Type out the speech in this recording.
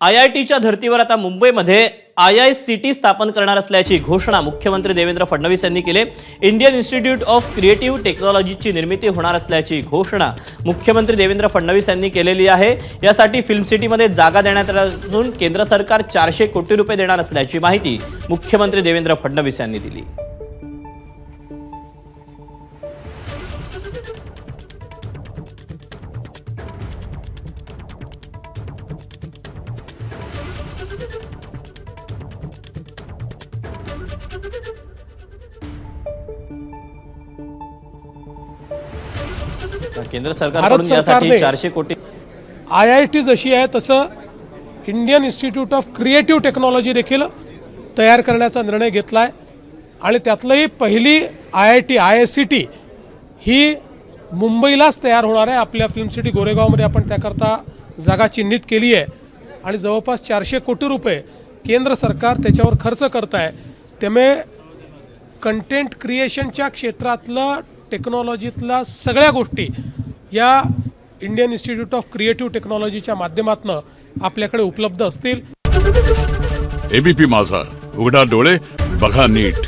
IITच्या धर्तीवर आता मुंबईमध्ये IICT स्थापन करणार असल्याची घोषणा मुख्यमंत्री देवेंद्र फडणवीस यांनी केली। इंडियन इन्स्टिट्यूट ऑफ क्रिएटिव्ह टेक्नॉलॉजीची निर्मिती होणार असल्याची घोषणा मुख्यमंत्री देवेंद्र फडणवीस यांनी केलेली आहे। यासाठी फिल्म सिटीमध्ये जागा देण्यात आली असून केंद्र सरकार 400 कोटी रुपये देणार असल्याची माहिती मुख्यमंत्री देवेंद्र फडणवीस यांनी दिली। केंद्र सरकारकडून यासाठी 400 कोटी IIT जशी आहे तसं Indian institute of creative technology देखील तयार करण्याचा निर्णय घेतला आहे आणि त्यातलंही पहिली IIT IICT ही मुंबईलाच तयार होणार आहे। आपल्या फिल्म सिटी गोरेगावमध्ये आपण त्याकरता जागा चिन्हित केली आहे आणि जवळपास 400 कोटी रुपये केंद्र सरकार त्याच्यावर खर्च करत आहे। त्यामुळे कंटेंट क्रिएशनच्या क्षेत्रातलं टेक्नॉलॉजीतल्या सगळ्या गोष्टी या इंडियन इन्स्टिट्यूट ऑफ क्रिएटिव्ह टेक्नॉलॉजीच्या माध्यमातून आपल्याकडे उपलब्ध असतील। ABP माझा, उघडा डोळे बघा नीट।